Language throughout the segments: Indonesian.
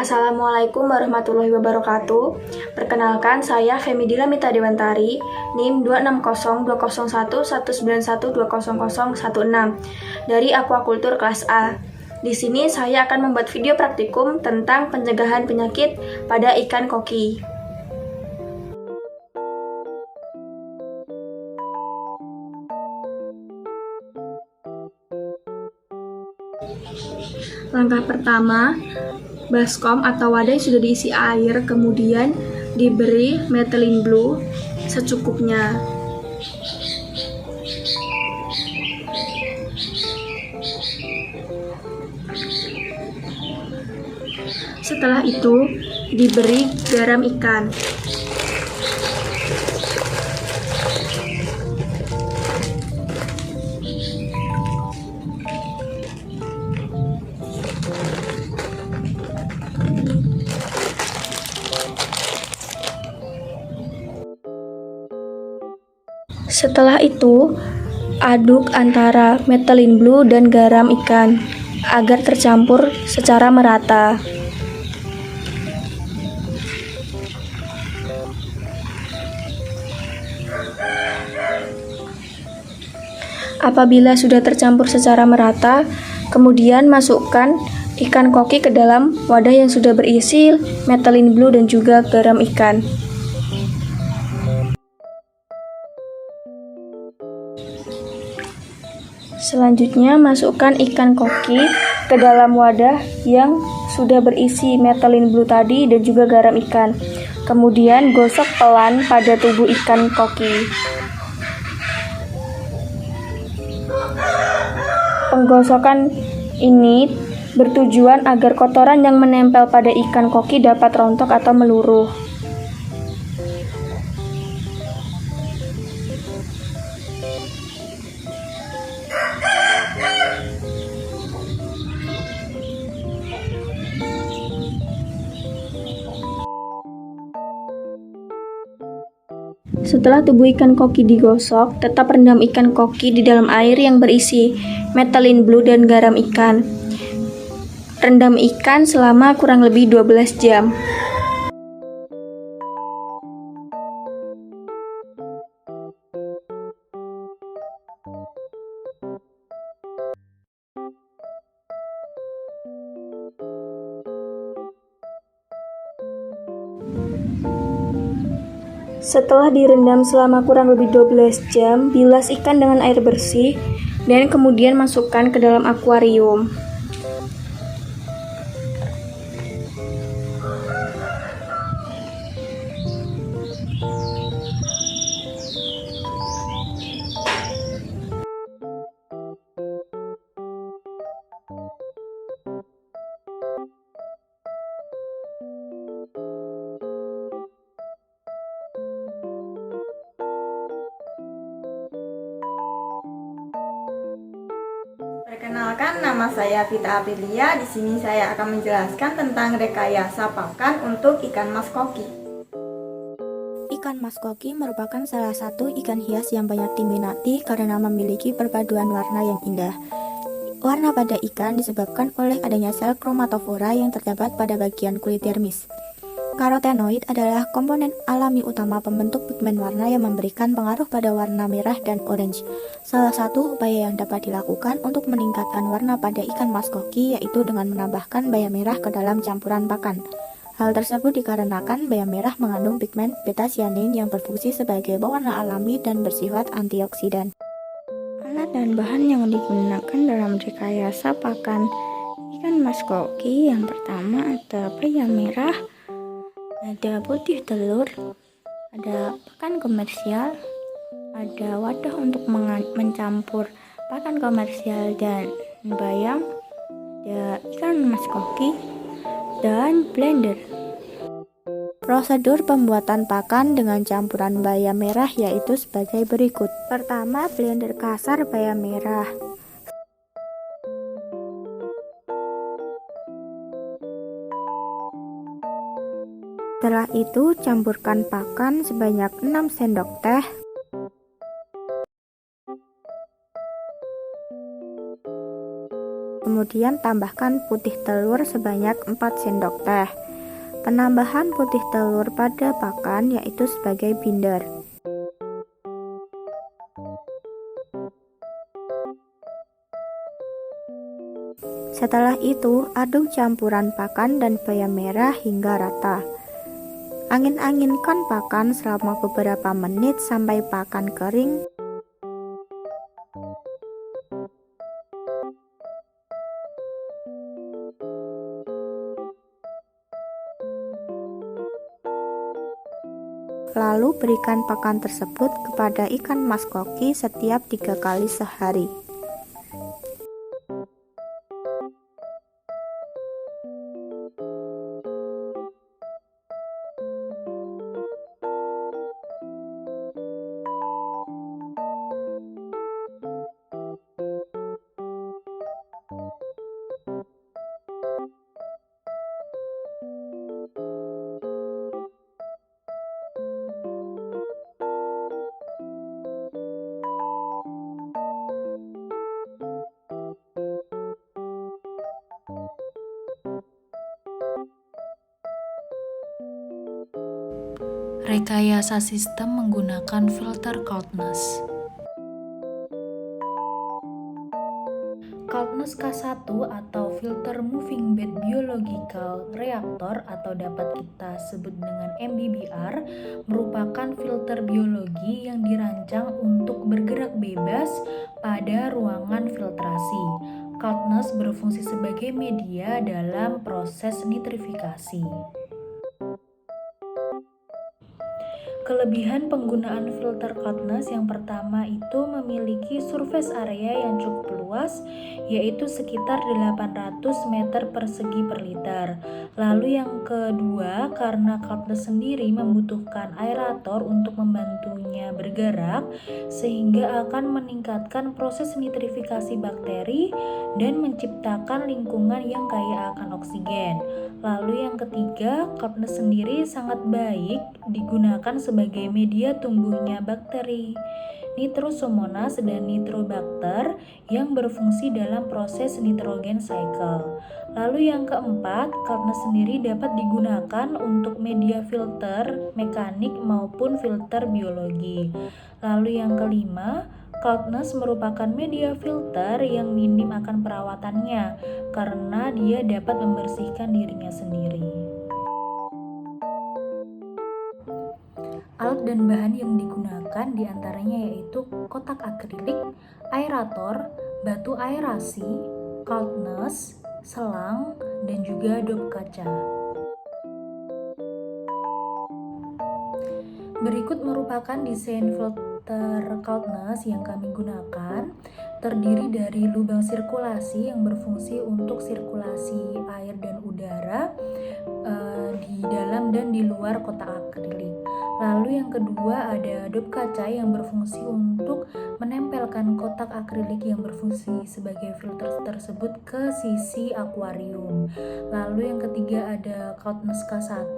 Assalamualaikum warahmatullahi wabarakatuh. Perkenalkan, saya Femidila Mita Dewantari, NIM 26020119119100016 dari Aquaculture kelas A. Di sini saya akan membuat video praktikum tentang pencegahan penyakit pada ikan koki. Langkah pertama, baskom atau wadah yang sudah diisi air, kemudian diberi methylene blue secukupnya. Setelah itu, diberi garam ikan. Setelah itu, aduk antara methylene blue dan garam ikan agar tercampur secara merata. Apabila sudah tercampur secara merata, kemudian masukkan ikan koki ke dalam wadah yang sudah berisi methylene blue dan juga garam ikan. Selanjutnya, masukkan ikan koki ke dalam wadah yang sudah berisi methylene blue tadi dan juga garam ikan. Kemudian gosok pelan pada tubuh ikan koki. Penggosokan ini bertujuan agar kotoran yang menempel pada ikan koki dapat rontok atau meluruh. Setelah tubuh ikan koki digosok, tetap rendam ikan koki di dalam air yang berisi methylene blue dan garam ikan. Rendam ikan selama kurang lebih 12 jam. Setelah direndam selama kurang lebih 12 jam, bilas ikan dengan air bersih dan kemudian masukkan ke dalam akuarium. Perkenalkan, nama saya Vita Aprilia. Di sini saya akan menjelaskan tentang rekayasa pakan untuk ikan mas koki. Ikan mas koki merupakan salah satu ikan hias yang banyak diminati karena memiliki perpaduan warna yang indah. Warna pada ikan disebabkan oleh adanya sel kromatofora yang terdapat pada bagian kulit dermis. Karotenoid adalah komponen alami utama pembentuk pigmen warna yang memberikan pengaruh pada warna merah dan orange. Salah satu upaya yang dapat dilakukan untuk meningkatkan warna pada ikan mas koki yaitu dengan menambahkan baya merah ke dalam campuran pakan. Hal tersebut dikarenakan baya merah mengandung pigmen beta-cyanin yang berfungsi sebagai pewarna alami dan bersifat antioksidan. Alat dan bahan yang digunakan dalam rekayasa pakan ikan mas koki, yang pertama ada baya merah, ada putih telur, ada pakan komersial, ada wadah untuk mencampur pakan komersial dan bayam, ada ikan mas koki, dan blender. Prosedur pembuatan pakan dengan campuran baya merah yaitu sebagai berikut. Pertama, blender kasar baya merah. Setelah itu, campurkan pakan sebanyak 6 sendok teh. Kemudian tambahkan putih telur sebanyak 4 sendok teh. Penambahan putih telur pada pakan yaitu sebagai binder. Setelah itu, aduk campuran pakan dan bayam merah hingga rata. Angin-anginkan pakan selama beberapa menit sampai pakan kering. Lalu berikan pakan tersebut kepada ikan mas koki setiap 3 kali sehari. Rekayasa sistem menggunakan filter coldness. Coldness K1 atau filter moving bed biological reactor atau dapat kita sebut dengan MBBR merupakan filter biologi yang dirancang untuk bergerak bebas pada ruangan filtrasi. Coldness berfungsi sebagai media dalam proses nitrifikasi. Kelebihan penggunaan filter coldness yang pertama itu memiliki surface area yang cukup luas, yaitu sekitar 800 meter persegi per liter. Lalu yang kedua, karena coldness sendiri membutuhkan aerator untuk membantunya bergerak, sehingga akan meningkatkan proses nitrifikasi bakteri dan menciptakan lingkungan yang kaya akan oksigen. Lalu yang ketiga, coldness sendiri sangat baik digunakan sebagai media tumbuhnya bakteri Nitrosomonas dan Nitrobacter yang berfungsi dalam proses nitrogen cycle. Lalu yang keempat, coldness sendiri dapat digunakan untuk media filter mekanik maupun filter biologi. Lalu yang kelima, coldness merupakan media filter yang minim akan perawatannya karena dia dapat membersihkan dirinya sendiri. Alat dan bahan yang digunakan diantaranya yaitu kotak akrilik, aerator, batu aerasi, coldness, selang, dan juga dop kaca. Berikut merupakan desain filter coldness yang kami gunakan. Terdiri dari lubang sirkulasi yang berfungsi untuk sirkulasi air dan udara di dalam dan di luar kotak akrilik. Lalu yang kedua ada dop kaca yang berfungsi untuk menempelkan kotak akrilik yang berfungsi sebagai filter tersebut ke sisi akuarium. Lalu yang ketiga ada coldness K1.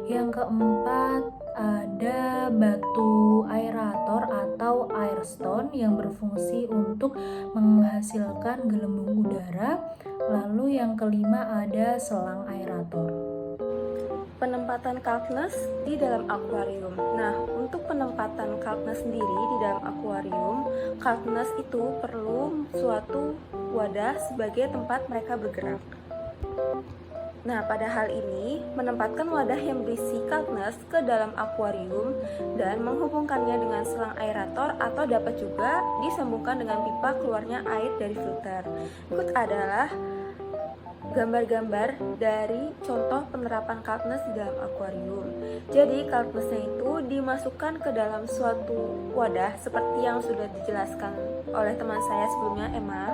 Yang keempat ada batu aerator atau airstone yang berfungsi untuk menghasilkan gelembung udara. Lalu yang kelima ada selang aerator. Penempatan coldness di dalam akuarium. Nah, untuk penempatan coldness sendiri di dalam akuarium, coldness itu perlu suatu wadah sebagai tempat mereka bergerak. Nah, pada hal ini, menempatkan wadah yang berisi coldness ke dalam akuarium dan menghubungkannya dengan selang aerator atau dapat juga disambungkan dengan pipa keluarnya air dari filter. Berikut adalah gambar-gambar dari contoh penerapan coldness di dalam akuarium. Jadi coldnessnya itu dimasukkan ke dalam suatu wadah seperti yang sudah dijelaskan oleh teman saya sebelumnya, Emma.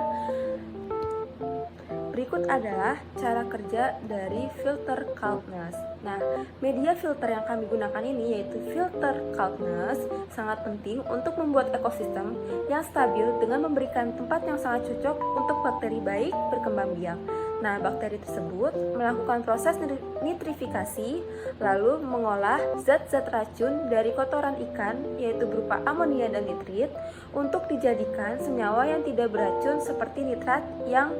Berikut adalah cara kerja dari filter coldness. Nah, media filter yang kami gunakan ini yaitu filter coldness sangat penting untuk membuat ekosistem yang stabil dengan memberikan tempat yang sangat cocok untuk bakteri baik berkembang biak. Nah, bakteri tersebut melakukan proses nitrifikasi, lalu mengolah zat-zat racun dari kotoran ikan, yaitu berupa amonia dan nitrit, untuk dijadikan senyawa yang tidak beracun seperti nitrat yang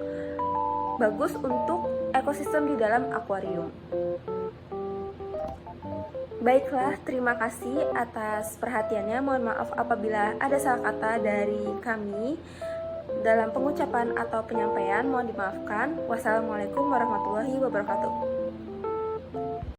bagus untuk ekosistem di dalam akuarium. Baiklah, terima kasih atas perhatiannya. Mohon maaf apabila ada salah kata dari kami dalam pengucapan atau penyampaian. Mohon dimaafkan. Wassalamualaikum warahmatullahi wabarakatuh.